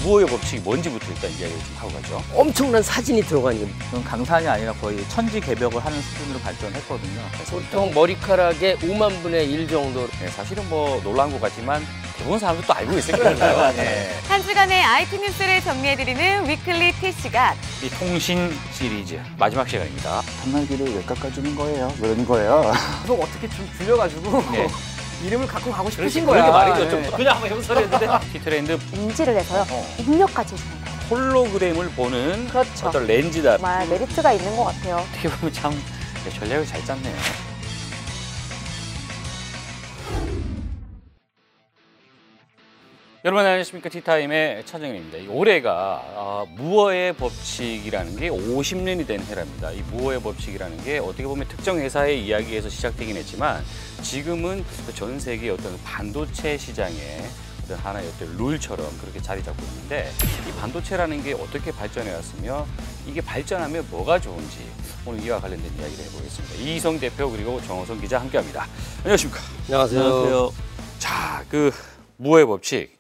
무호의 법칙이 뭔지부터 일단 이야기를 좀 하고 가죠. 엄청난 사진이 들어가 있는 그건 강산이 아니라 거의 천지개벽을 하는 수준으로 발전했거든요. 보통 머리카락의 5만 분의 1 정도. 네, 사실은 뭐 놀라운 것 같지만 대부분 사람들도 알고 있을 거예요. 네. 한 주간의 IT 뉴스를 정리해드리는 위클리 T시간. 이 통신 시리즈 마지막 시간입니다. 단말기를 왜 깎아주는 거예요? 그런 거예요. 계속 어떻게 좀 줄여가지고 네. 이름을 갖고 가고 그렇지, 싶으신 거야. 그렇게 말이죠. 좀 네. 그냥 한번 해보소리 했는데 T트렌드 인지를 해서요. 입력까지 해주는 거예요. 홀로그램을 보는 그렇죠. 어떤 렌즈다. 정말 메리트가 있는 것 같아요. 어떻게 보면 참 전략을 잘 짰네요. 여러분 안녕하십니까. 티타임의 차정현입니다. 올해가 무어의 법칙이라는 게 50년이 된 해랍니다. 이 무어의 법칙이라는 게 어떻게 보면 특정 회사의 이야기에서 시작되긴 했지만 지금은 전 세계 어떤 반도체 시장에 어떤 하나의 어떤 룰처럼 그렇게 자리 잡고 있는데 이 반도체라는 게 어떻게 발전해 왔으며 이게 발전하면 뭐가 좋은지 오늘 이와 관련된 이야기를 해보겠습니다. 이희성 대표 그리고 정호성 기자 함께합니다. 안녕하십니까. 안녕하세요. 자, 그 무어의 법칙.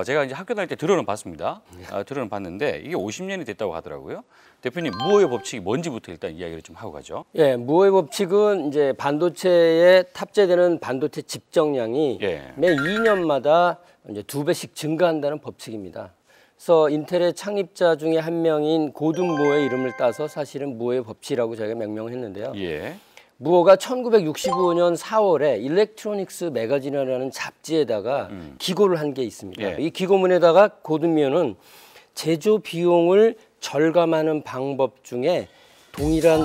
제가 이제 학교 다닐 때 들어는 봤습니다. 들어는 봤는데 이게 50년이 됐다고 하더라고요. 대표님, 무어의 법칙이 뭔지부터 일단 이야기를 좀 하고 가죠. 예, 무어의 법칙은 이제 반도체에 탑재되는 반도체 집정량이 매 2년마다 이제 2배씩 증가한다는 법칙입니다. 그래서 인텔의 창립자 중에 한 명인 고든 무어의 이름을 따서 사실은 무어의 법칙이라고 저희가 명명을 했는데요. 예. 무어가 1965년 4월에 일렉트로닉스 매거진이라는 잡지에다가 기고를 한 게 있습니다. 예. 이 기고문에다가 고든 무어는 제조 비용을 절감하는 방법 중에 동일한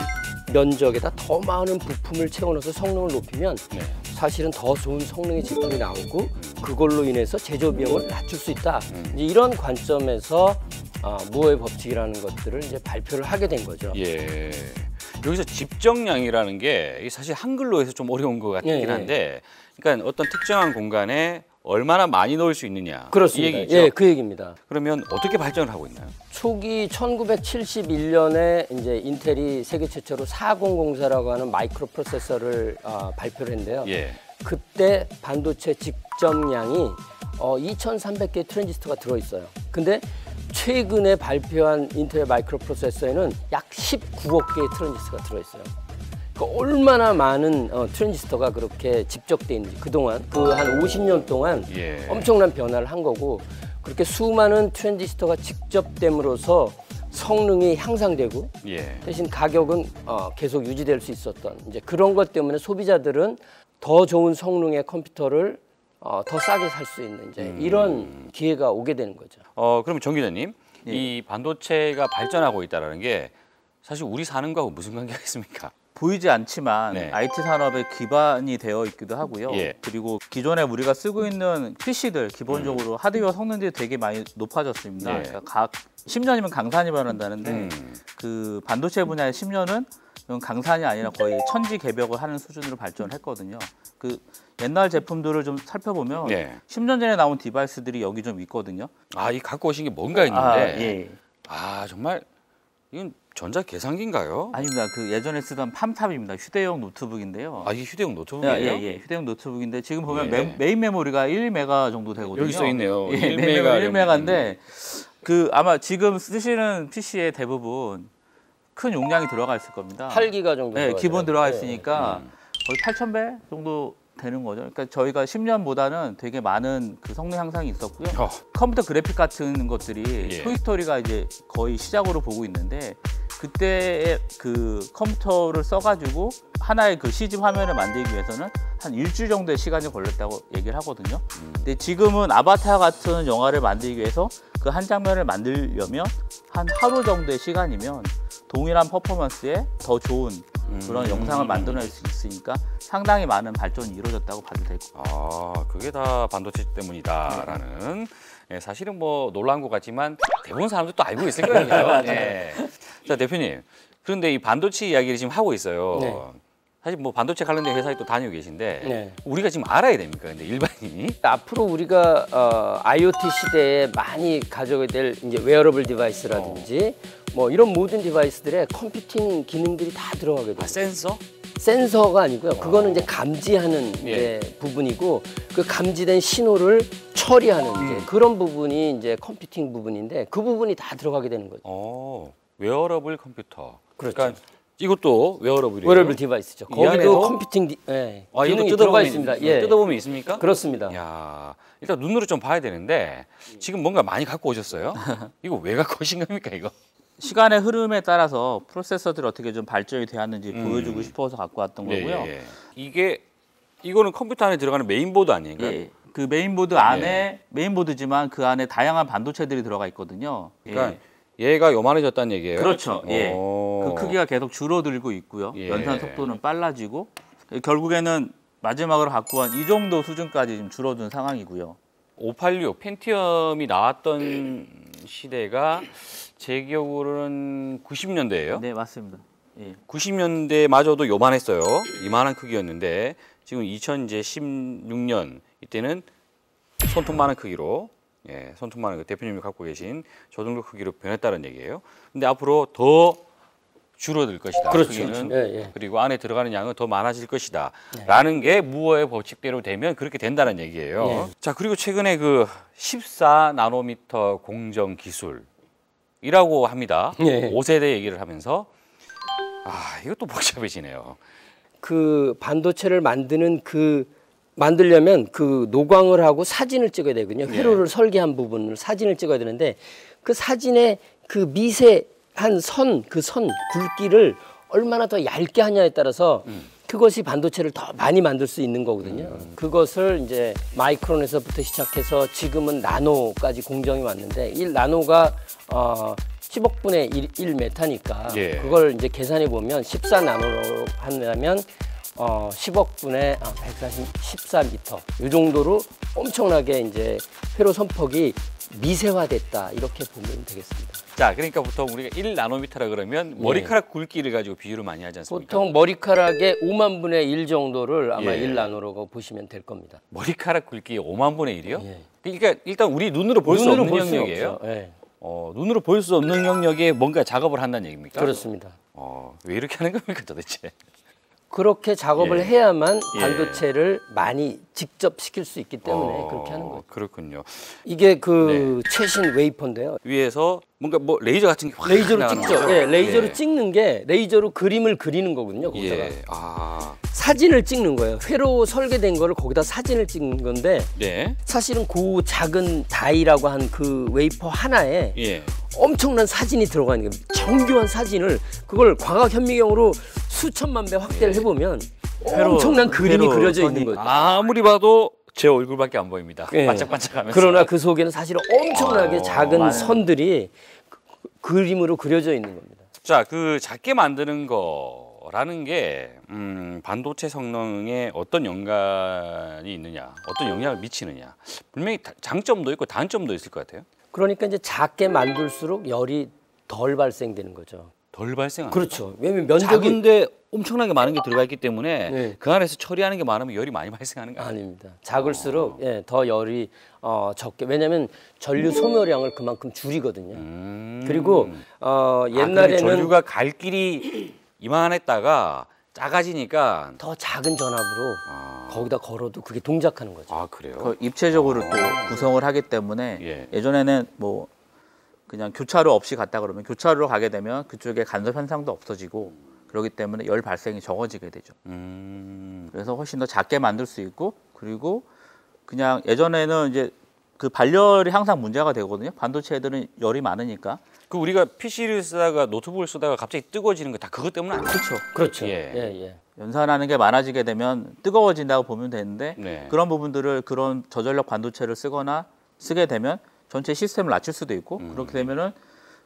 면적에다 더 많은 부품을 채워넣어서 성능을 높이면 사실은 더 좋은 성능의 제품이 나오고 그걸로 인해서 제조 비용을 낮출 수 있다. 이제 이런 관점에서 무어의 법칙이라는 것들을 이제 발표를 하게 된 거죠. 예. 여기서 집정량이라는 게 사실 한글로 해서 좀 어려운 것 같긴 한데, 그러니까 어떤 특정한 공간에 얼마나 많이 넣을 수 있느냐. 그렇습니다. 이 얘기죠. 예, 그 얘기입니다. 그러면 어떻게 발전을 하고 있나요? 초기 1971년에 이제 인텔이 세계 최초로 4004라고 하는 마이크로 프로세서를 발표를 했는데요. 예. 그때 반도체 집정량이 2,300개의 트랜지스터가 들어있어요. 근데 최근에 발표한 인텔의 마이크로 프로세서에는 약 19억 개의 트랜지스터가 들어있어요. 그러니까 얼마나 많은 트랜지스터가 그렇게 집적돼 있는지 그동안 그 한 50년 동안 엄청난 변화를 한 거고 그렇게 수많은 트랜지스터가 직접됨으로써 성능이 향상되고 대신 가격은 계속 유지될 수 있었던 이제 그런 것 때문에 소비자들은 더 좋은 성능의 컴퓨터를 더 싸게 살 수 있는 이제 이런 기회가 오게 되는 거죠. 그럼 정 기자님, 이 반도체가 발전하고 있다는 게 사실 우리 사는 거하고 무슨 관계가 있습니까? 보이지 않지만 IT 산업의 기반이 되어 있기도 하고요. 그리고 기존에 우리가 쓰고 있는 PC들 기본적으로 하드웨어 성능들이 되게 많이 높아졌습니다. 그러니까 각 10년이면 강산이 변한다는데 그 반도체 분야의 10년은 강산이 아니라 거의 천지개벽을 하는 수준으로 발전을 했거든요. 그 옛날 제품들을 좀 살펴보면 10년 전에 나온 디바이스들이 여기 좀 있거든요. 이 갖고 오신 게 뭔가 있는데 정말 이건 전자계산기인가요? 아닙니다. 그 예전에 쓰던 팜탑입니다. 휴대용 노트북인데요. 이게 휴대용 노트북이에요? 예, 휴대용 노트북인데 지금 보면 메인 메모리가 1메가 정도 되거든요. 여기 써 있네요. 1메가인데 그 아마 지금 쓰시는 PC의 대부분 큰 용량이 들어가 있을 겁니다. 8기가 정도. 네, 기본 들어가 있으니까 거의 8,000배 정도 되는 거죠. 그러니까 저희가 10년보다는 되게 많은 그 성능 향상이 있었고요. 컴퓨터 그래픽 같은 것들이 토이스토리가 이제 거의 시작으로 보고 있는데 그때 그 컴퓨터를 써가지고 하나의 그 CG 화면을 만들기 위해서는 한 일주일 정도의 시간이 걸렸다고 얘기를 하거든요. 근데 지금은 아바타 같은 영화를 만들기 위해서 그 한 장면을 만들려면 한 하루 정도의 시간이면 동일한 퍼포먼스에 더 좋은 그런 영상을 만들어낼 수 있으니까 상당히 많은 발전이 이루어졌다고 봐도 될 것 같아요. 그게 다 반도체 때문이다라는 사실은 뭐 놀라운 것 같지만 대부분 사람들도 알고 있을 거예요. 자, 대표님. 그런데 이 반도체 이야기를 지금 하고 있어요. 사실 뭐 반도체 관련된 회사에 또 다니고 계신데 우리가 지금 알아야 됩니까? 근데 일반인이? 앞으로 우리가 IoT 시대에 많이 가져야 될 이제 웨어러블 디바이스라든지 뭐 이런 모든 디바이스들에 컴퓨팅 기능들이 다 들어가게 돼요. 센서? 센서가 아니고요. 그거는 이제 감지하는 부분이고 그 감지된 신호를 처리하는 이제 그런 부분이 이제 컴퓨팅 부분인데 그 부분이 다 들어가게 되는 거죠. 웨어러블 컴퓨터. 그렇죠. 그러니까 이것도 웨어러블이에요. 웨어러블 디바이스죠. 이 안에도? 거기도 컴퓨팅 기능이 들어가 있습니다. 예. 뜯어보면 있습니까? 그렇습니다. 야, 일단 눈으로 좀 봐야 되는데 지금 뭔가 많이 갖고 오셨어요? 이거 왜 갖고 오신 겁니까 이거? 시간의 흐름에 따라서 프로세서들이 어떻게 좀 발전이 되었는지 보여주고 싶어서 갖고 왔던 거고요. 이거는 컴퓨터 안에 들어가는 메인보드 아니에요? 예, 그 메인보드 안에 메인보드지만 그 안에 다양한 반도체들이 들어가 있거든요. 그러니까 얘가 요만해졌다는 얘기예요? 그렇죠. 예. 오. 그 크기가 계속 줄어들고 있고요. 예. 연산 속도는 빨라지고 결국에는 마지막으로 갖고 온 이 정도 수준까지 지금 줄어든 상황이고요. 586 펜티엄이 나왔던 시대가 제 기억으로는 90년대예요. 네, 맞습니다. 예. 90년대마저도 요만했어요. 이만한 크기였는데 지금 2016년 이때는 손톱만한 크기로 손톱만한 그 대표님이 갖고 계신 저 정도 크기로 변했다는 얘기예요. 근데 앞으로 더 줄어들 것이다. 그렇죠. 크기는. 예. 그리고 안에 들어가는 양은 더 많아질 것이다. 라는 게 무어의 법칙대로 되면 그렇게 된다는 얘기예요. 예. 자, 그리고 최근에 그 14나노미터 공정 기술이라고 합니다. 예. 5세대 얘기를 하면서 이것도 복잡해지네요. 그 반도체를 만들려면 그 노광을 하고 사진을 찍어야 되거든요. 회로를 설계한 부분을 사진을 찍어야 되는데 그 사진의 그 미세한 그 선 굵기를 얼마나 더 얇게 하냐에 따라서 그것이 반도체를 더 많이 만들 수 있는 거거든요. 그것을 이제 마이크론에서부터 시작해서 지금은 나노까지 공정이 왔는데 1나노가 10억분의 1 메타니까 그걸 이제 계산해 보면 14나노로 한다면 10억분의 114m 이 정도로 엄청나게 이제 회로 선폭이 미세화됐다 이렇게 보면 되겠습니다. 자, 그러니까 보통 우리가 1나노미터라 그러면 머리카락 굵기를 가지고 비유를 많이 하지 않습니까? 보통 머리카락의 5만 분의 1 정도를 아마 1나노라고 보시면 될 겁니다. 머리카락 굵기 5만 분의 1이요? 예. 그러니까 일단 우리 눈으로 볼 수 없는 영역이에요. 예. 눈으로 볼 수 없는 영역에 뭔가 작업을 한다는 얘기입니까? 그렇습니다. 왜 이렇게 하는 겁니까 도대체? 그렇게 작업을 해야만 반도체를 많이 직접 시킬 수 있기 때문에 그렇게 하는 거죠. 그렇군요. 이게 그 최신 웨이퍼인데요. 위에서 뭔가 뭐 레이저 같은 게 확 레이저로 나가는 찍죠. 거죠? 예, 레이저로 찍는 게 레이저로 그림을 그리는 거거든요. 거기다가 사진을 찍는 거예요. 회로 설계된 거를 거기다 사진을 찍는 건데 사실은 그 작은 다이라고 한 그 웨이퍼 하나에 엄청난 사진이 들어가 있는 거예요. 정교한 사진을 그걸 광학 현미경으로 수천만 배 확대를 해보면 엄청난 그림이 그려져 있는 거죠. 아무리 봐도 제 얼굴밖에 안 보입니다. 반짝반짝하면서. 그러나 그 속에는 사실 엄청나게 작은 선들이 그림으로 그려져 있는 겁니다. 자, 그 작게 만드는 거라는 게 반도체 성능에 어떤 연관이 있느냐, 어떤 영향을 미치느냐. 분명히 장점도 있고 단점도 있을 것 같아요. 그러니까 이제 작게 만들수록 열이 덜 발생되는 거죠. 덜 발생합니다. 그렇죠. 왜냐면 면적이 작은데 엄청나게 많은 게 들어가 있기 때문에 그 안에서 처리하는 게 많으면 열이 많이 발생하는 거 아니에요? 아닙니다. 작을수록 더 열이 적게. 왜냐하면 전류 소모량을 그만큼 줄이거든요. 그리고 옛날에는 전류가 갈 길이 이만했다가 작아지니까 더 작은 전압으로 거기다 걸어도 그게 동작하는 거죠. 그래요? 입체적으로 또 구성을 하기 때문에 예전에는 뭐 그냥 교차로 없이 갔다 그러면 교차로로 가게 되면 그쪽에 간섭 현상도 없어지고 그렇기 때문에 열 발생이 적어지게 되죠. 그래서 훨씬 더 작게 만들 수 있고 그리고 그냥 예전에는 이제 그 발열이 항상 문제가 되거든요. 반도체 애들은 열이 많으니까. 그 우리가 PC를 쓰다가 노트북을 쓰다가 갑자기 뜨거워지는 거 다 그것 때문 아니에요? 그렇죠. 연산하는 게 많아지게 되면 뜨거워진다고 보면 되는데 그런 부분들을 그런 저전력 반도체를 쓰게 되면 전체 시스템을 낮출 수도 있고 그렇게 되면은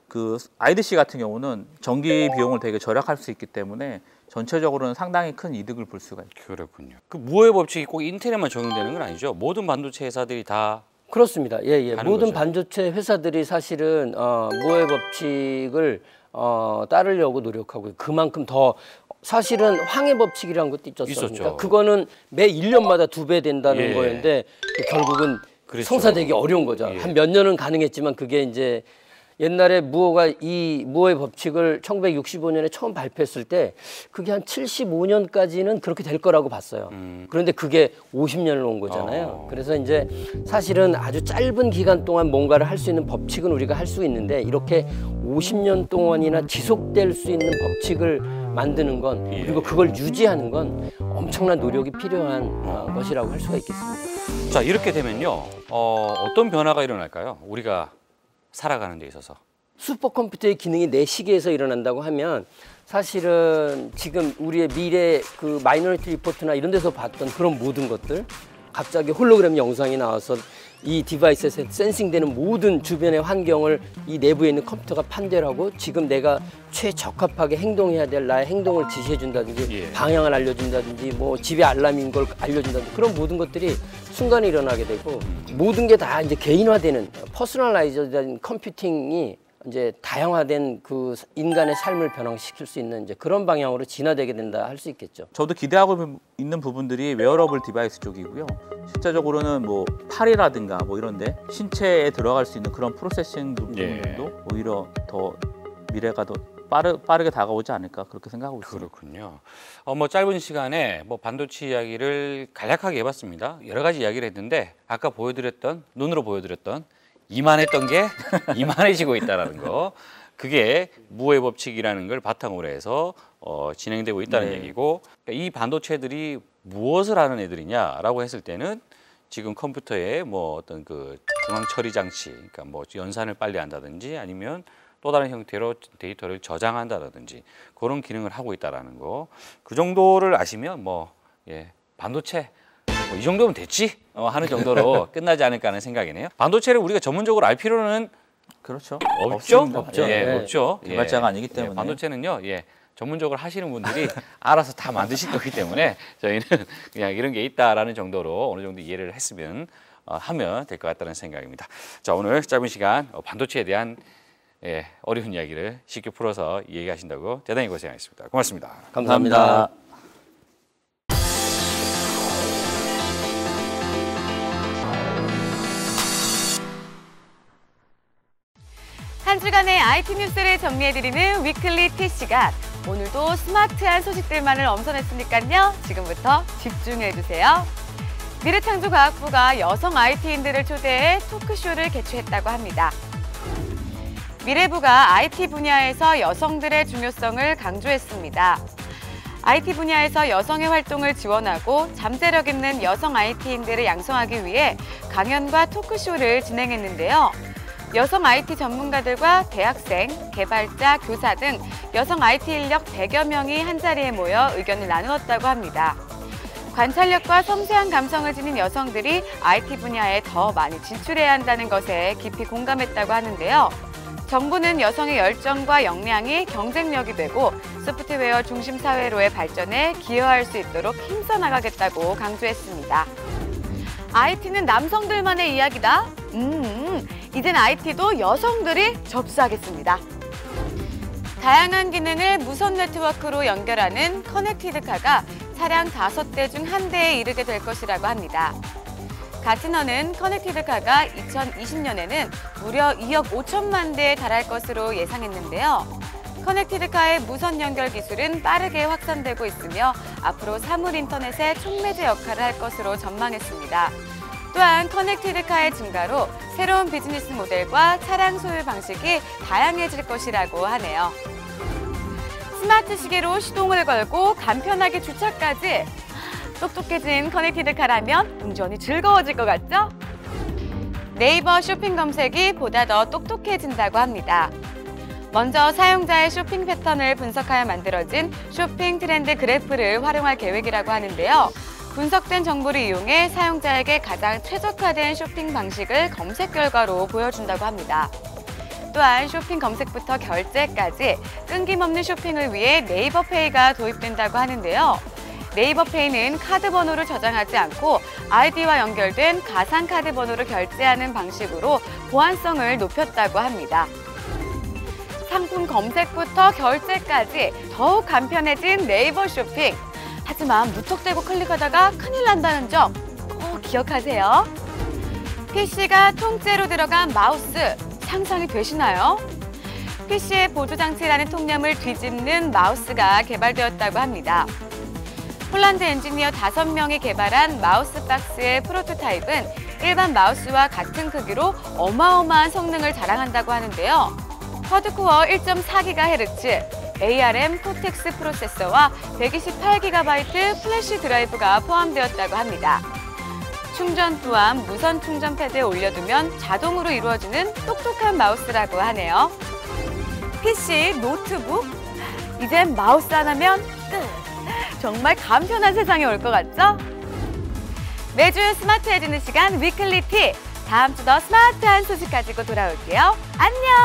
그 IDC 같은 경우는 전기 비용을 되게 절약할 수 있기 때문에 전체적으로는 상당히 큰 이득을 볼 수가 있죠. 그렇군요. 그 무어의 법칙이 꼭 인텔에만 적용되는 건 아니죠? 모든 반도체 회사들이 다 그렇습니다. 모든 거죠. 반도체 회사들이 사실은 무어의 법칙을 따르려고 노력하고 그만큼 더 사실은 황해 법칙이라는 것도 있었죠. 그거는 매 1년마다 2배 된다는 거였는데 결국은 성사되기 어려운 거죠. 한 몇 년은 가능했지만 그게 이제 옛날에 이 무어의 법칙을 1965년에 처음 발표했을 때 그게 한 75년까지는 그렇게 될 거라고 봤어요. 그런데 그게 50년을 온 거잖아요. 그래서 이제 사실은 아주 짧은 기간 동안 뭔가를 할 수 있는 법칙은 우리가 할 수 있는데 이렇게 50년 동안이나 지속될 수 있는 법칙을 만드는 건 그리고 그걸 유지하는 건 엄청난 노력이 필요한 것이라고 할 수가 있겠습니다. 자, 이렇게 되면요. 어떤 변화가 일어날까요? 우리가 살아가는 데 있어서. 슈퍼컴퓨터의 기능이 내 시계에서 일어난다고 하면 사실은 지금 우리의 미래 그 마이너리티 리포트나 이런 데서 봤던 그런 모든 것들 갑자기 홀로그램 영상이 나와서 이 디바이스에서 센싱되는 모든 주변의 환경을 이 내부에 있는 컴퓨터가 판별하고 지금 내가 최적합하게 행동해야 될 나의 행동을 지시해 준다든지 방향을 알려준다든지 뭐 집에 알람인 걸 알려준다든지 그런 모든 것들이 순간에 일어나게 되고 모든 게 다 이제 개인화되는 퍼스널라이즈된 컴퓨팅이 이제 다양화된 그 인간의 삶을 변화시킬 수 있는 이제 그런 방향으로 진화되게 된다 할 수 있겠죠. 저도 기대하고 있는 부분들이 웨어러블 디바이스 쪽이고요. 실제적으로는 뭐 팔이라든가 뭐 이런데 신체에 들어갈 수 있는 그런 프로세싱 부분도 오히려 더 미래가 더 빠르게 다가오지 않을까 그렇게 생각하고 있습니다. 그렇군요. 뭐 짧은 시간에 뭐 반도체 이야기를 간략하게 해봤습니다. 여러 가지 이야기를 했는데 아까 눈으로 보여드렸던 이만했던 게 이만해지고 있다는 거. 그게 무어의 법칙이라는 걸 바탕으로 해서 진행되고 있다는 얘기고 그러니까 이 반도체들이 무엇을 하는 애들이냐라고 했을 때는 지금 컴퓨터에 뭐 어떤 그 중앙 처리 장치, 그러니까 뭐 연산을 빨리 한다든지 아니면 또 다른 형태로 데이터를 저장한다든지 그런 기능을 하고 있다라는 거. 그 정도를 아시면 뭐 반도체 이 정도면 됐지 하는 정도로 끝나지 않을까 하는 생각이네요. 반도체를 우리가 전문적으로 알 필요는 그렇죠. 없죠. 없죠. 없죠. 개발자가 아니기 때문에. 반도체는요. 전문적으로 하시는 분들이 알아서 다 만드실 거기 때문에 저희는 그냥 이런 게 있다라는 정도로 어느 정도 이해를 했으면 하면 될 것 같다는 생각입니다. 자, 오늘 짧은 시간 반도체에 대한 어려운 이야기를 쉽게 풀어서 이해하신다고 대단히 고생하셨습니다. 고맙습니다. 감사합니다. 한 주간의 IT 뉴스를 정리해드리는 위클리 T 시간. 오늘도 스마트한 소식들만을 엄선했으니까요. 지금부터 집중해주세요. 미래창조과학부가 여성 IT인들을 초대해 토크쇼를 개최했다고 합니다. 미래부가 IT 분야에서 여성들의 중요성을 강조했습니다. IT 분야에서 여성의 활동을 지원하고 잠재력 있는 여성 IT인들을 양성하기 위해 강연과 토크쇼를 진행했는데요. 여성 IT 전문가들과 대학생, 개발자, 교사 등 여성 IT 인력 100여 명이 한자리에 모여 의견을 나누었다고 합니다. 관찰력과 섬세한 감성을 지닌 여성들이 IT 분야에 더 많이 진출해야 한다는 것에 깊이 공감했다고 하는데요. 정부는 여성의 열정과 역량이 경쟁력이 되고 소프트웨어 중심 사회로의 발전에 기여할 수 있도록 힘써 나가겠다고 강조했습니다. IT는 남성들만의 이야기다. 이젠 IT도 여성들이 접수하겠습니다. 다양한 기능을 무선 네트워크로 연결하는 커넥티드카가 차량 5대 중 1대에 이르게 될 것이라고 합니다. 가트너는 커넥티드카가 2020년에는 무려 2억 5천만 대에 달할 것으로 예상했는데요. 커넥티드카의 무선 연결 기술은 빠르게 확산되고 있으며 앞으로 사물 인터넷의 촉매제 역할을 할 것으로 전망했습니다. 또한 커넥티드카의 증가로 새로운 비즈니스 모델과 차량 소유 방식이 다양해질 것이라고 하네요. 스마트 시계로 시동을 걸고 간편하게 주차까지. 똑똑해진 커넥티드카라면 운전이 즐거워질 것 같죠? 네이버 쇼핑 검색이 보다 더 똑똑해진다고 합니다. 먼저 사용자의 쇼핑 패턴을 분석하여 만들어진 쇼핑 트렌드 그래프를 활용할 계획이라고 하는데요. 분석된 정보를 이용해 사용자에게 가장 최적화된 쇼핑 방식을 검색 결과로 보여준다고 합니다. 또한 쇼핑 검색부터 결제까지 끊김없는 쇼핑을 위해 네이버페이가 도입된다고 하는데요. 네이버페이는 카드 번호를 저장하지 않고 아이디와 연결된 가상 카드 번호를 결제하는 방식으로 보안성을 높였다고 합니다. 상품 검색부터 결제까지 더욱 간편해진 네이버 쇼핑. 하지만 무턱대고 클릭하다가 큰일 난다는 점 꼭 기억하세요. PC가 통째로 들어간 마우스, 상상이 되시나요? PC의 보조장치라는 통념을 뒤집는 마우스가 개발되었다고 합니다. 폴란드 엔지니어 5명이 개발한 마우스박스의 프로토타입은 일반 마우스와 같은 크기로 어마어마한 성능을 자랑한다고 하는데요. 쿼드코어 1.4GHz, ARM 코텍스 프로세서와 128GB 플래시 드라이브가 포함되었다고 합니다. 충전 또한 무선 충전 패드에 올려두면 자동으로 이루어지는 똑똑한 마우스라고 하네요. PC, 노트북, 이젠 마우스 하나면 끝! 정말 간편한 세상이 올 것 같죠? 매주 스마트해지는 시간 위클리티! 다음 주 더 스마트한 소식 가지고 돌아올게요. 안녕!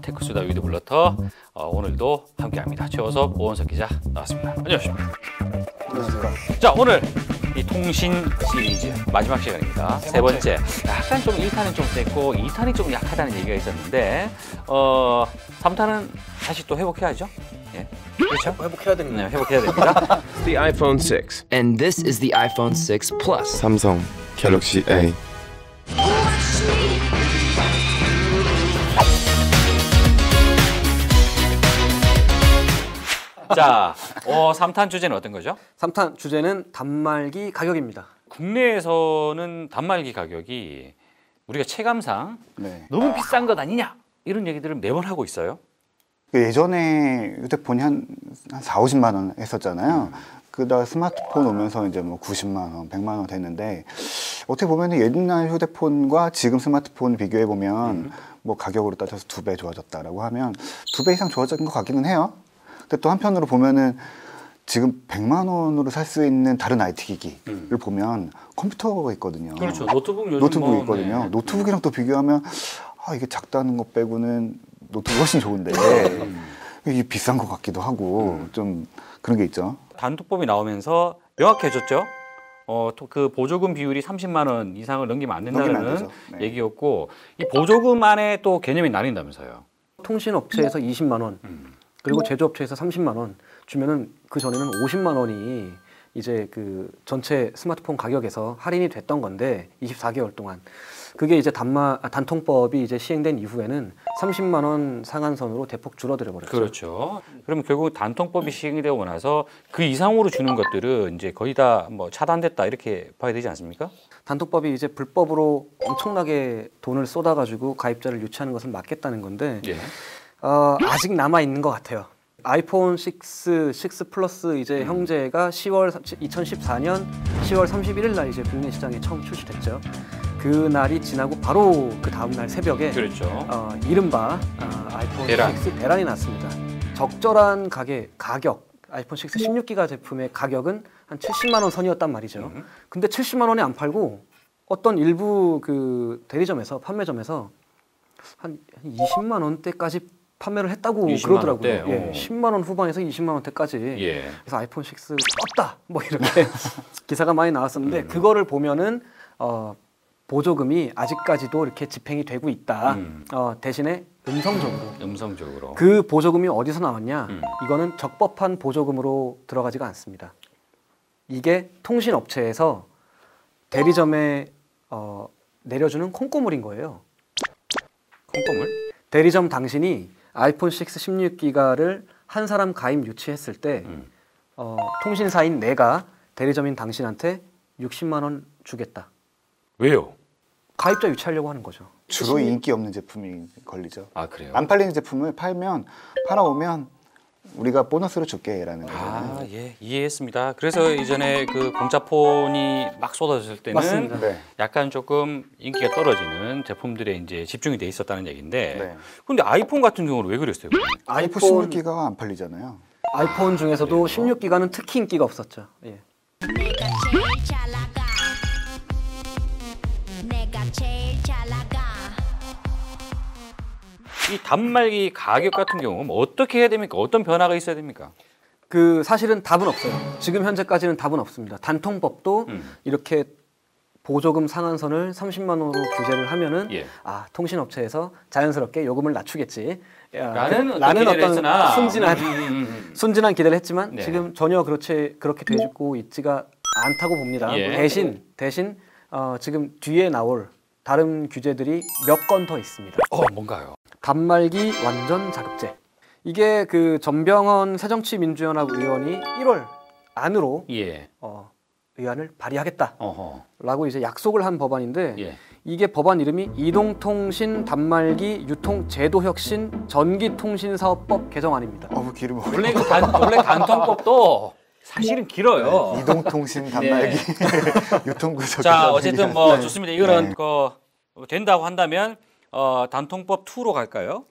테크수다 위드 블러터 오늘도 함께합니다. 최호섭, 오원석 기자 나왔습니다. 안녕하십니까. 자, 오늘 이 통신 시리즈 마지막 시간입니다. 세 번째. 약간 좀 1탄은 좀 셌고 2탄이 좀 약하다는 얘기가 있었는데 3탄은 다시 또 회복해야죠. 예. 그렇죠? 회복해야 되는 네, 회복해야 됩니다. The iPhone 6. And this is the iPhone 6 Plus. 삼성 갤럭시 A. 자, 3탄 주제는 어떤 거죠? 3탄 주제는 단말기 가격입니다. 국내에서는 단말기 가격이 우리가 체감상 네. 너무 비싼 것 아니냐 이런 얘기들을 매번 하고 있어요. 예전에 휴대폰이 한 4, 50만 원 했었잖아요. 그다가 스마트폰 오면서 이제 뭐 90만 원, 100만 원 됐는데 어떻게 보면 옛날 휴대폰과 지금 스마트폰 비교해 보면 뭐 가격으로 따져서 2배 좋아졌다라고 하면 2배 이상 좋아진 것 같기는 해요. 근데 또 한편으로 보면은 지금 100만 원으로 살 수 있는 다른 IT 기기를 보면 컴퓨터가 있거든요. 그렇죠. 노트북 요즘 노트북이 있거든요. 노트북이랑 또 비교하면 이게 작다는 것 빼고는 노트북이 훨씬 좋은데 이게 비싼 것 같기도 하고 좀 그런 게 있죠. 단톡법이 나오면서 명확해졌죠. 그 보조금 비율이 30만 원 이상을 넘기면 안 넘기면 안 된다는 되죠. 네. 얘기였고 이 보조금 안에 또 개념이 나뉜다면서요. 통신업체에서 20만 원, 그리고 제조업체에서 30만 원 주면은 그 전에는 50만 원이 이제 그 전체 스마트폰 가격에서 할인이 됐던 건데 24개월 동안 그게 이제 단통법이 이제 시행된 이후에는 30만 원 상한선으로 대폭 줄어들어 버렸죠. 그렇죠. 그러면 결국 단통법이 시행이 되고 나서 그 이상으로 주는 것들은 이제 거의 다 뭐 차단됐다 이렇게 봐야 되지 않습니까? 단통법이 이제 불법으로 엄청나게 돈을 쏟아가지고 가입자를 유치하는 것을 막겠다는 건데 예. 아직 남아 있는 것 같아요. 아이폰 6 플러스 이제 형제가 2014년 10월 31일 날 이제 국내 시장에 처음 출시됐죠. 그 날이 지나고 바로 그 다음 날 새벽에 그렇죠. 이른바 아이폰 대란. 6 대란이 났습니다. 적절한 가격 아이폰 6 16기가 제품의 가격은 한 70만 원 선이었단 말이죠. 근데 70만 원에 안 팔고 어떤 일부 그 대리점에서 판매점에서 한 20만 원대까지 판매를 했다고 20만 그러더라고요. 원대? 예, 10만 원 후반에서 20만 원대까지. 예. 그래서 아이폰 6 떴다 뭐 이렇게 기사가 많이 나왔었는데 그거를 보면은 보조금이 아직까지도 이렇게 집행이 되고 있다. 대신에 음성적으로. 그 보조금이 어디서 나왔냐? 이거는 적법한 보조금으로 들어가지가 않습니다. 이게 통신업체에서 대리점에 내려주는 콩고물인 거예요. 콩고물? 대리점 당신이 아이폰 6 16기가를 한 사람 가입 유치했을 때 통신사인 내가 대리점인 당신한테 60만 원 주겠다. 왜요? 가입자 유치하려고 하는 거죠. 주로 인기 없는 제품이 걸리죠. 아, 그래요? 안 팔리는 제품을 팔아오면 우리가 보너스로 줄게라는 거죠. 아, 예, 이해했습니다. 그래서 이전에 그 공짜폰이 막 쏟아졌을 때는 맞습니다. 네. 약간 조금 인기가 떨어지는 제품들에 이제 집중이 돼 있었다는 얘기인데, 네. 근데 아이폰 같은 경우는 왜 그랬어요? 아이폰 16기가가 안 팔리잖아요. 아이폰 중에서도 16기가는 특히 인기가 없었죠. 예. 내가 제일 잘 나가. 내가 제일 잘 나가. 이 단말기 가격 같은 경우는 뭐 어떻게 해야 됩니까? 어떤 변화가 있어야 됩니까? 그 사실은 답은 없어요. 지금 현재까지는 답은 없습니다. 단통법도 이렇게 보조금 상한선을 30만 원으로 규제를 하면은 예. 아 통신업체에서 자연스럽게 요금을 낮추겠지. 라는 라는 기대를 어떤 했으나. 순진한 기대를 했지만 네. 지금 전혀 그렇게 되고 있지가 않다고 봅니다. 예. 대신 지금 뒤에 나올 다른 규제들이 몇 건 더 있습니다. 뭔가요? 단말기 완전 자급제. 이게 그 전병헌 새정치민주연합 의원이 1월 안으로 예. 의안을 발의하겠다라고 어허. 이제 약속을 한 법안인데 예. 이게 법안 이름이 이동통신 단말기 유통 제도 혁신 전기통신사업법 개정안입니다. 길이 뭐 원래 원래 단통법도 사실은 길어요. 이동통신 단말기 유통구조. 자, 어쨌든 뭐 네. 좋습니다. 이거는 네. 된다고 한다면 단통법 2로 갈까요?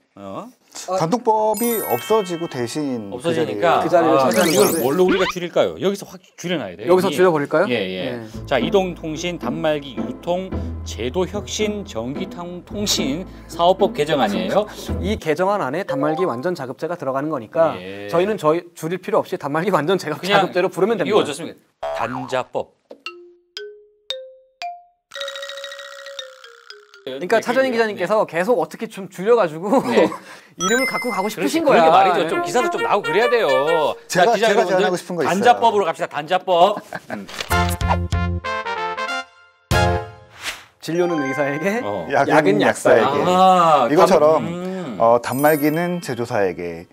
단통법이 없어지고 대신 없어지니까 그 자리를 차지하는 이걸 건데. 뭘로 우리가 줄일까요? 여기서 확 줄여놔야 돼요. 여기서 이미. 줄여버릴까요? 예. 자, 이동통신 단말기 유통 제도 혁신 전기통신 사업법 개정안이에요. 이 개정안 안에 단말기 완전 자급제가 들어가는 거니까 예. 저희는 줄일 필요 없이 단말기 완전 그냥 자급제로 부르면 됩니다. 이거 어떻습니까? 단자법. 그러니까 차전인 기자님께서 계속 어떻게 좀 줄여가지고 네. 이름을 갖고 가고 싶으신 그러게 거야. 말이죠. 좀 기사도 좀 나오고 그래야 돼요. 자, 제가 기자 여러분들, 제안하고 싶은 거 있어요. 단자법으로 갑시다. 단자법. 진료는 의사에게, 약은 약사에게. 이것처럼 단- 단말기는 제조사에게,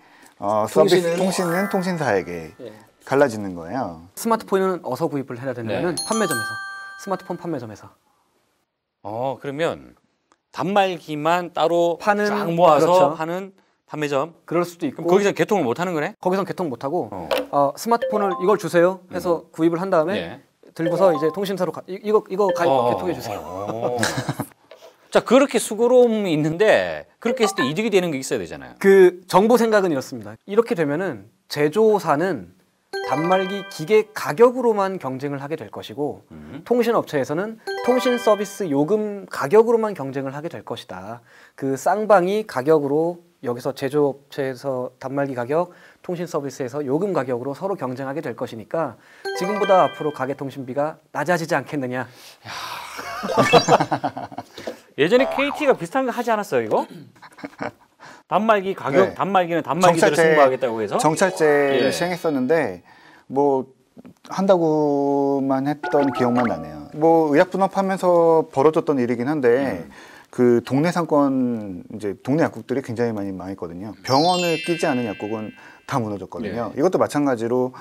서비스 통신은 통신사에게 예. 갈라지는 거예요. 스마트폰은 어디서 구입을 해야 되냐면 네. 판매점에서, 스마트폰 판매점에서. 그러면 단말기만 따로 파는- 쫙 모아서 그렇죠. 하는 판매점. 그럴 수도 있고 그럼 거기서 개통을 못 하는 거네? 거기선 개통 못 하고 스마트폰을 이걸 주세요 해서 구입을 한 다음에 예. 들고서 이제 통신사로 이거 개통해 주세요. 자, 그렇게 수고로움이 있는데 그렇게 했을 때 이득이 되는 게 있어야 되잖아요. 그 정부 생각은 이렇습니다. 이렇게 되면은 제조사는 단말기 기계 가격으로만 경쟁을 하게 될 것이고 통신업체에서는 통신 서비스 요금 가격으로만 경쟁을 하게 될 것이다. 그 쌍방이 가격으로 여기서 제조업체에서 단말기 가격, 통신 서비스에서 요금 가격으로 서로 경쟁하게 될 것이니까 지금보다 앞으로 가계통신비가 낮아지지 않겠느냐. 예전에 KT가 비슷한 거 하지 않았어요, 이거? 단말기 가격, 네. 단말기는 단말기대로 승부하겠다고 해서? 정찰제를 예. 시행했었는데 뭐 한다고만 했던 기억만 나네요. 뭐 의약분업하면서 벌어졌던 일이긴 한데 그 동네 상권 이제 동네 약국들이 굉장히 많이 망했거든요. 병원을 끼지 않은 약국은 다 무너졌거든요. 이것도 마찬가지로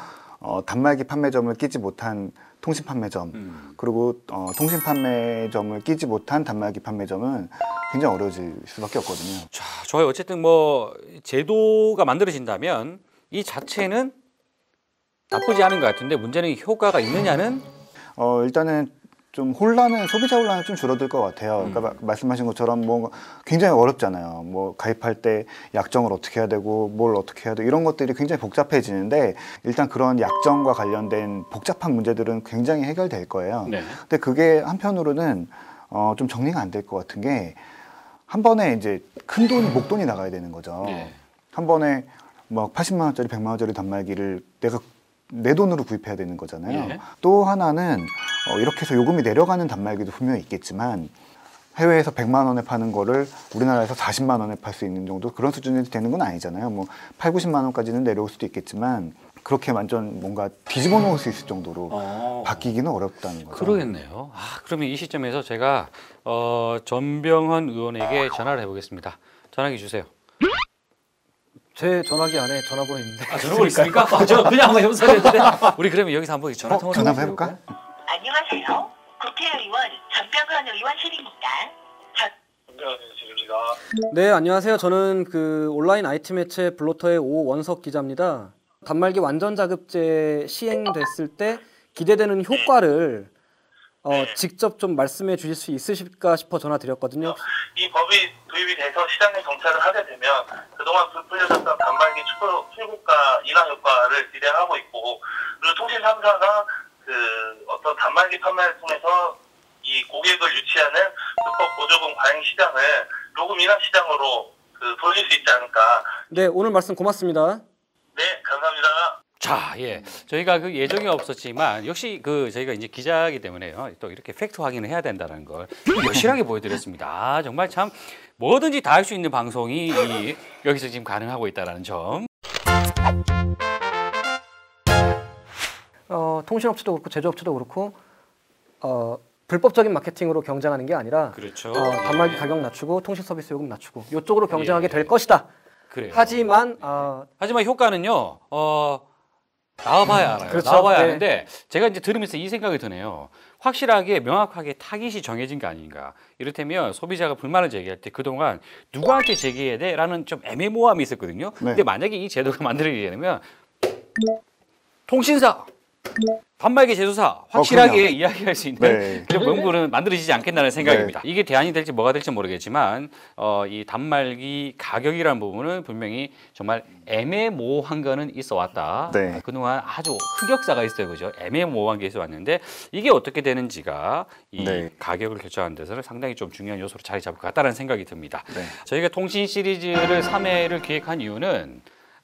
단말기 판매점을 끼지 못한 통신 판매점 그리고 통신 판매점을 끼지 못한 단말기 판매점은 굉장히 어려워질 수밖에 없거든요. 자, 좋아요. 어쨌든 뭐 제도가 만들어진다면 이 자체는 나쁘지 않은 것 같은데 문제는 효과가 있느냐는 일단은 좀 소비자 혼란은 좀 줄어들 것 같아요. 그러니까 말씀하신 것처럼 뭐 굉장히 어렵잖아요. 뭐 가입할 때 약정을 어떻게 해야 되고 뭘 어떻게 해야 되고 이런 것들이 굉장히 복잡해지는데 일단 그런 약정과 관련된 복잡한 문제들은 굉장히 해결될 거예요. 네. 근데 그게 한편으로는 좀 정리가 안 될 것 같은 게 한 번에 이제 큰 돈이 목돈이 나가야 되는 거죠. 네. 한 번에 뭐 80만 원짜리 100만 원짜리 단말기를 내가 내 돈으로 구입해야 되는 거잖아요. 예. 또 하나는 이렇게 해서 요금이 내려가는 단말기도 분명히 있겠지만 해외에서 100만 원에 파는 거를 우리나라에서 40만 원에 팔 수 있는 정도 그런 수준이 되는 건 아니잖아요. 뭐 8, 90만 원까지는 내려올 수도 있겠지만 그렇게 완전 뭔가 뒤집어 놓을 수 있을 정도로 바뀌기는 어렵다는 거죠. 그러겠네요. 그러면 이 시점에서 제가 전병헌 의원에게 전화를 해보겠습니다. 전화기 주세요. 제 전화기 안에 전화번호 있는데. 전화번호 있습니까? 저 그냥 한번 해보세요. 우리 그러면 여기서 한번 전화 통화 전화 한번 해볼까? 안녕하세요. 국회의원 전병헌 의원실입니다. 네, 안녕하세요. 저는 그 온라인 IT 매체 블로터의 오원석 기자입니다. 단말기 완전 자급제 시행됐을 때 기대되는 효과를 직접 좀 말씀해 주실 수 있으실까 싶어 전화드렸거든요. 이 법이 도입이 돼서 시장에 정착을 하게 되면 그동안 불풀려졌던 단말기 출고가 인하 효과를 기대하고 있고 그리고 통신 3사가 그 어떤 단말기 판매를 통해서 이 고객을 유치하는 불법 보조금 과잉 시장을 요금 인하 시장으로 돌릴 수 있지 않을까. 네, 오늘 말씀 고맙습니다. 네, 감사합니다. 자, 예. 저희가 그 예정이 없었지만 역시 그 저희가 이제 기자이기 때문에요. 또 이렇게 팩트 확인을 해야 된다는 걸 여실하게 보여드렸습니다. 아, 정말 참 뭐든지 다 할 수 있는 방송이 여기서 지금 가능하고 있다는 점. 통신업체도 그렇고 제조업체도 그렇고 불법적인 마케팅으로 경쟁하는 게 아니라 그렇죠. 단말기 가격 낮추고 통신 서비스 요금 낮추고 이쪽으로 경쟁하게 될 것이다. 그래요. 하지만 효과는요. 나와봐야 알아요. 그렇죠. 나와봐야 네. 하는데 제가 이제 들으면서 이 생각이 드네요. 확실하게 명확하게 타깃이 정해진 게 아닌가. 이를테면 소비자가 불만을 제기할 때 그동안 누구한테 제기해야 돼라는 좀 애매모호함이 있었거든요. 네. 근데 만약에 이 제도가 만들어지게 되면 통신사, 단말기 제조사 확실하게 그럼요. 이야기할 수 있는 네. 그런 문구는 만들어지지 않겠다는 생각입니다. 이게 대안이 될지 뭐가 될지 모르겠지만 이 단말기 가격이라는 부분은 분명히 정말 애매모호한 거는 있어 왔다. 네. 그동안 아주 흑역사가 있어요. 그죠? 애매모호한 게 있어 왔는데 이게 어떻게 되는지가 이 네. 가격을 결정하는 데서는 상당히 좀 중요한 요소로 자리 잡을 것 같다는 생각이 듭니다. 네. 저희가 통신 시리즈를 3회를 기획한 이유는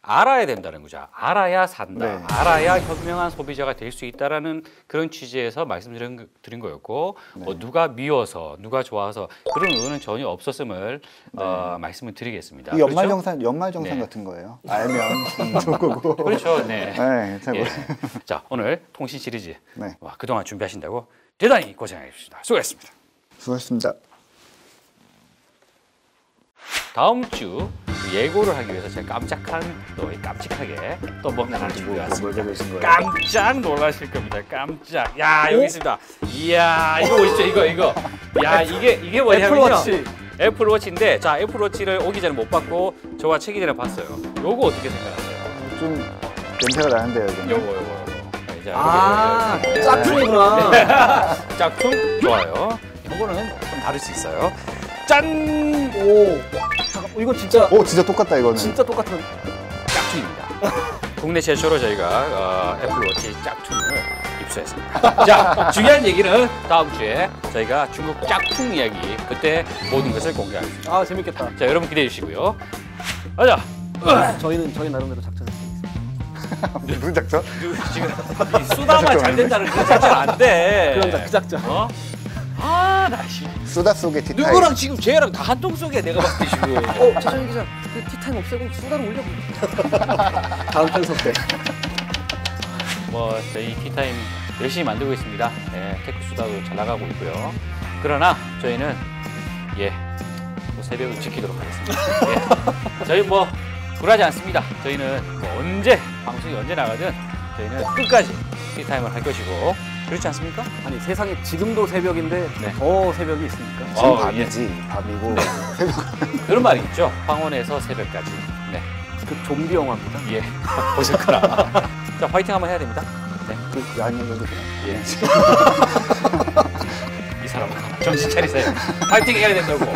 알아야 된다는 거죠. 알아야 산다. 네. 알아야 현명한 소비자가 될 수 있다라는 그런 취지에서 말씀드린 거였고 누가 미워서 누가 좋아서 그런 의도는 전혀 없었음을 말씀을 드리겠습니다. 이 연말정산 네. 같은 거예요. 알면 좋을 거고. 그렇죠. 네. 네, 잘 예. 모르겠어요. 자, 오늘 통신 시리즈 네. 와, 그동안 준비하신다고 대단히 고생하셨습니다. 수고하셨습니다. 수고하셨습니다. 다음 주 예고를 하기 위해서 제가 깜찍하게 또 뭔가를 준비해왔습니다. 깜짝 놀라실 겁니다. 깜짝. 야, 여기 있습니다. 이야, 이거 보시죠. 이거. 야, 이게 뭐냐면요. 애플워치인데, 자, 애플워치를 오기 전에 못 봤고 저와 채기 전에 봤어요. 요거 어떻게 생각하세요? 좀 냄새가 나는데요, 이제. 요거. 자, 짝퉁이구나. 짝퉁 좋아요. 요거는 좀 다를 수 있어요. 짠! 오, 잠깐, 이거 진짜. 진짜 똑같다, 이거는. 진짜 똑같은. 짝퉁입니다. 국내 최초로 저희가 애플워치 짝퉁을 입수했습니다. 자, 중요한 얘기는 다음 주에 저희가 중국 짝퉁 이야기 그때 모든 것을 공개하겠습니다. 아, 재밌겠다. 자, 여러분 기대해 주시고요. 가자. 저희 나름대로 작전을 쓰겠습니다. 무슨 작전? 지금 이 수다만 잘 된다는 그 작전 안 돼. 그 작전. 나 씨. 수다 속의 티타임. 누구랑 지금 쟤랑 다 한 통 속에 내가 봤을 때 지금. 최정희 기자, 그 티타임 없애고 수다로 올려보자. 다음 편석 때. 저희 티타임 열심히 만들고 있습니다. 네, 테크 수다도 잘 나가고 있고요. 그러나 저희는 새벽을 지키도록 하겠습니다. 저희 굴하지 않습니다. 저희는 방송이 언제 나가든 저희는 끝까지 티타임을 할 것이고 그렇지 않습니까? 아니 세상에 지금도 새벽인데 더 새벽이 있으니까. 지금 밤이지. 밤이고 새벽. 그런 말이 있죠. 황혼에서 새벽까지. 네. 그 좀비 영화입니다. 예. 보셨구나. 자, 화이팅 한번 해야 됩니다. 네. 야한 얘기도 그냥. 예. 이 사람 정신 차리세요. 화이팅 해야 된다고.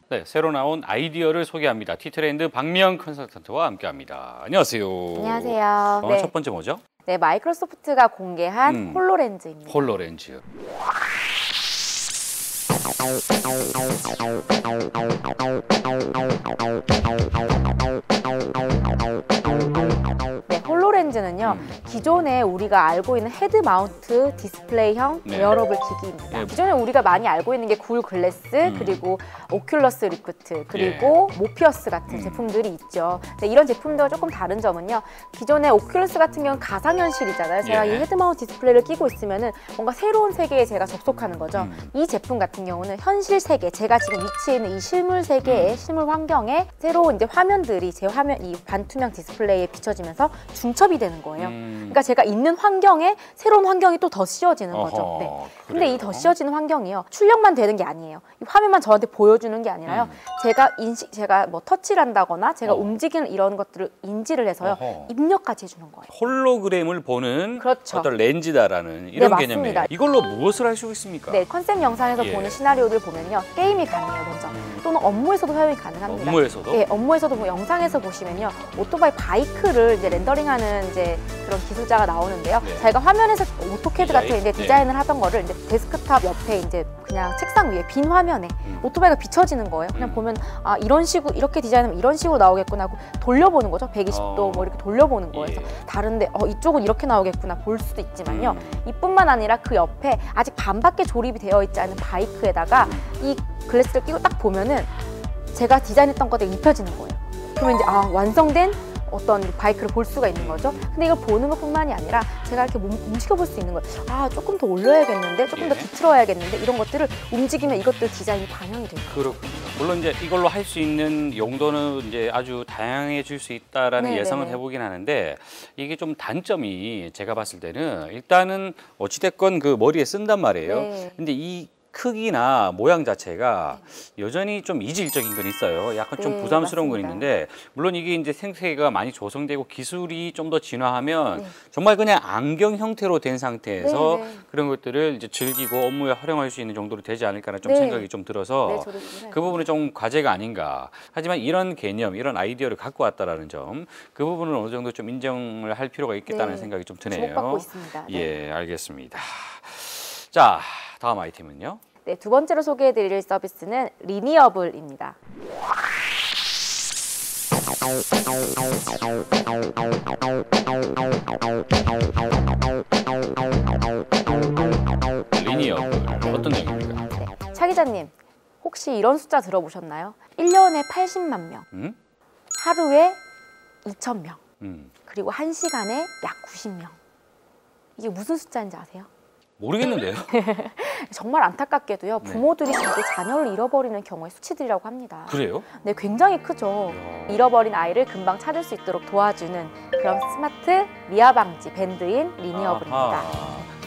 네, 새로 나온 아이디어를 소개합니다. 티트렌드 박미영 컨설턴트와 함께합니다. 안녕하세요. 안녕하세요. 오늘 첫 번째 뭐죠? 네, 마이크로소프트가 공개한 홀로렌즈입니다. 홀로렌즈. 네, 홀로렌즈는요. 기존에 우리가 알고 있는 헤드 마운트 디스플레이형 웨어러블 기기입니다. 기존에 우리가 많이 알고 있는 게 굴 글래스, 그리고 오큘러스 리프트, 그리고 모피어스 같은 제품들이 있죠. 네, 이런 제품들과 조금 다른 점은요. 기존에 오큘러스 같은 경우는 가상현실이잖아요. 제가 이 헤드 마운트 디스플레이를 끼고 있으면은 뭔가 새로운 세계에 제가 접속하는 거죠. 이 제품 같은 경우는 현실 세계, 제가 지금 위치해 있는 이 실물 세계의 실물 환경에 새로운 이제 화면들이 제 화면, 이 반투명 디스플레이에 비춰지면서 중첩이 되는 거예요. 그러니까 제가 있는 환경에 새로운 환경이 또 더 씌워지는 거죠. 네. 근데 이 더 씌워지는 환경이요. 출력만 되는 게 아니에요. 이 화면만 저한테 보여주는 게 아니라요. 제가 뭐 터치를 한다거나 제가 움직이는 이런 것들을 인지를 해서요. 입력까지 해주는 거예요. 홀로그램을 보는 그렇죠. 어떤 렌즈다라는 이런 네, 개념이에요. 이걸로 무엇을 할 수 있습니까? 네, 컨셉 영상에서 보는 시나리오들 보면요. 게임이 가능해요, 먼저. 또는 업무에서도 사용이 가능합니다. 업무에서도? 예, 업무에서도 뭐 영상에서 보시면요, 오토바이 바이크를 이제 렌더링하는 이제 그런 기술자가 나오는데요. 네. 자기가 화면에서 오토캐드 같은 디자인? 이제 디자인을 하던 거를 이제 데스크탑 옆에 이제 그냥 책상 위에 빈 화면에 음. 오토바이가 비춰지는 거예요. 그냥 보면 아 이런 식으로 이렇게 디자인하면 이런 식으로 나오겠구나 하고 돌려보는 거죠. 120도 뭐 이렇게 돌려보는 거예요. 그래서 다른데 이쪽은 이렇게 나오겠구나 볼 수도 있지만요. 이뿐만 아니라 그 옆에 아직 반밖에 조립이 되어 있지 않은 바이크에다가 이 글래스를 끼고 딱 보면은 제가 디자인했던 것들이 입혀지는 거예요. 그러면 이제 완성된 어떤 바이크를 볼 수가 있는 거죠. 근데 이걸 보는 것뿐만이 아니라 제가 이렇게 움직여 볼 수 있는 거예요. 조금 더 올려야겠는데, 조금 더 비틀어야겠는데, 이런 것들을 움직이면 이것들 디자인이 반영이 돼요. 그렇군요. 물론 이제 이걸로 할 수 있는 용도는 이제 아주 다양해질 수 있다라는 네네. 예상은 해보긴 하는데, 이게 좀 단점이 제가 봤을 때는 일단은 어찌됐건 그 머리에 쓴단 말이에요. 네. 근데 이 크기나 모양 자체가 여전히 좀 이질적인 건 있어요. 약간 좀 네, 부담스러운 건 맞습니다. 있는데, 물론 이게 이제 생태계가 많이 조성되고 기술이 좀 더 진화하면 정말 그냥 안경 형태로 된 상태에서 그런 것들을 이제 즐기고 업무에 활용할 수 있는 정도로 되지 않을까라는 좀 생각이 좀 들어서 그 부분은 좀 과제가 아닌가. 하지만 이런 개념, 이런 아이디어를 갖고 왔다라는 점, 그 부분은 어느 정도 좀 인정을 할 필요가 있겠다는 생각이 좀 드네요. 주목받고 있습니다. 예, 알겠습니다. 자, 다음 아이템은요? 네, 두 번째로 소개해드릴 서비스는 리니어블입니다. 리니어블, 어떤 내용입니까? 네, 차 기자님, 혹시 이런 숫자 들어보셨나요? 1년에 80만 명, 하루에 2,000명, 그리고 1시간에 약 90명. 이게 무슨 숫자인지 아세요? 모르겠는데요. 정말 안타깝게도요. 부모들이 자기 자녀를 잃어버리는 경우의 수치들이라고 합니다. 그래요? 네, 굉장히 크죠. 잃어버린 아이를 금방 찾을 수 있도록 도와주는 그런 스마트 미아 방지 밴드인 리니어블입니다.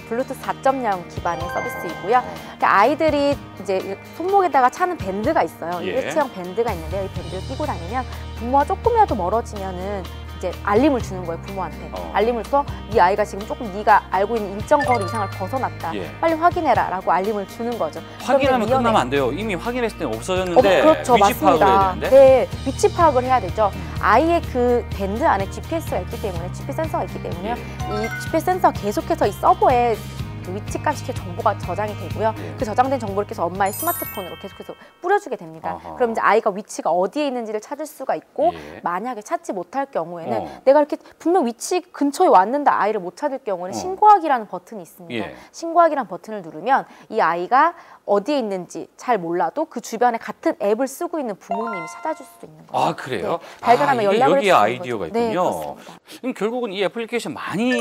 블루투스 4.0 기반의 서비스이고요. 그러니까 아이들이 이제 손목에다가 차는 밴드가 있어요. 일체형 밴드가 있는데요. 이 밴드를 끼고 다니면 부모와 조금이라도 멀어지면은 이제 알림을 주는 거예요, 부모한테. 알림을 줘서 이 아이가 지금 조금 네가 알고 있는 일정 거리 이상을 벗어났다. 빨리 확인해라 라고 알림을 주는 거죠. 확인하면 끝나면 안 돼요. 이미 확인했을 때는 없어졌는데 그렇죠, 위치 맞습니다. 파악을 해야 되는데. 네, 위치 파악을 해야 되죠. 아이의 그 밴드 안에 GPS가 있기 때문에, GPS 센서가 있기 때문에요. 이 GPS 센서가 계속해서 이 서버에 그 위치값이 정보가 저장이 되고요. 그 저장된 정보를 계속 엄마의 스마트폰으로 계속해서 뿌려주게 됩니다. 그럼 이제 아이가 위치가 어디에 있는지를 찾을 수가 있고 만약에 찾지 못할 경우에는 내가 이렇게 분명 위치 근처에 왔는데 아이를 못 찾을 경우에는 신고하기라는 버튼이 있습니다. 신고하기라는 버튼을 누르면 이 아이가 어디에 있는지 잘 몰라도 그 주변에 같은 앱을 쓰고 있는 부모님이 찾아줄 수도 있는 거죠. 아, 그래요? 네, 발견하면 연락을 여기에 주는 아이디어가 거죠. 있군요. 네, 그렇습니다. 그럼 결국은 이 애플리케이션 많이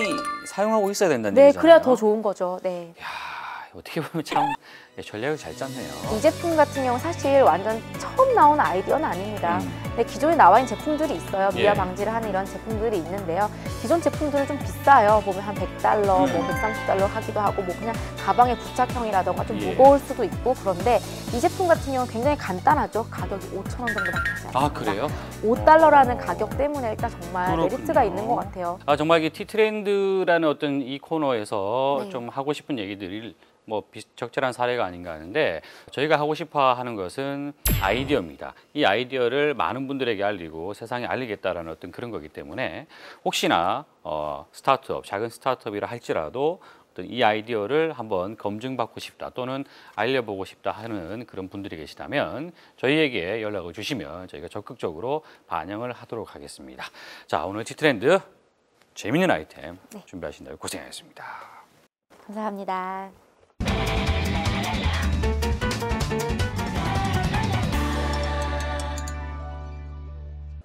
사용하고 있어야 된다는 네, 얘기잖아요. 그래야 더 좋은 거죠. 네. 어떻게 보면 참 전략을 잘 짰네요. 이 제품 같은 경우는 사실 완전 처음 나온 아이디어는 아닙니다. 근데 기존에 나와 있는 제품들이 있어요. 미아 방지를 하는 이런 제품들이 있는데요. 기존 제품들은 좀 비싸요. 보면 한 $100, 뭐 $130 하기도 하고, 뭐 그냥 가방에 부착형이라던가 좀 무거울 수도 있고, 그런데 이 제품 같은 경우는 굉장히 간단하죠. 가격이 5,000원 정도밖에 하지 않습니다. 아, 그래요? $5라는 가격 때문에 일단 정말 메리트가 있는 것 같아요. 정말 이 티트렌드라는 어떤 이 코너에서 좀 하고 싶은 얘기들이 뭐 적절한 사례가 아닌가 하는데, 저희가 하고 싶어 하는 것은 아이디어입니다. 이 아이디어를 많은 분들에게 알리고 세상에 알리겠다라는 어떤 그런 거기 때문에, 혹시나 스타트업, 작은 스타트업이라 할지라도 어떤 이 아이디어를 한번 검증받고 싶다 또는 알려보고 싶다 하는 그런 분들이 계시다면 저희에게 연락을 주시면 저희가 적극적으로 반영을 하도록 하겠습니다. 자, 오늘 티트렌드 재밌는 아이템 준비하신다고 고생하셨습니다. 감사합니다.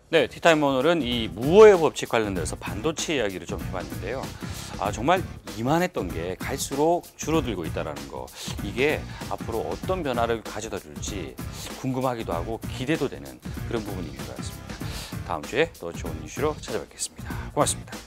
네, 티타임 오늘은 이 무어의 법칙 관련돼서 반도체 이야기를 좀 해봤는데요. 정말 이만했던 게 갈수록 줄어들고 있다는 거, 이게 앞으로 어떤 변화를 가져다 줄지 궁금하기도 하고 기대도 되는 그런 부분인 것 같습니다. 다음 주에 또 좋은 이슈로 찾아뵙겠습니다. 고맙습니다.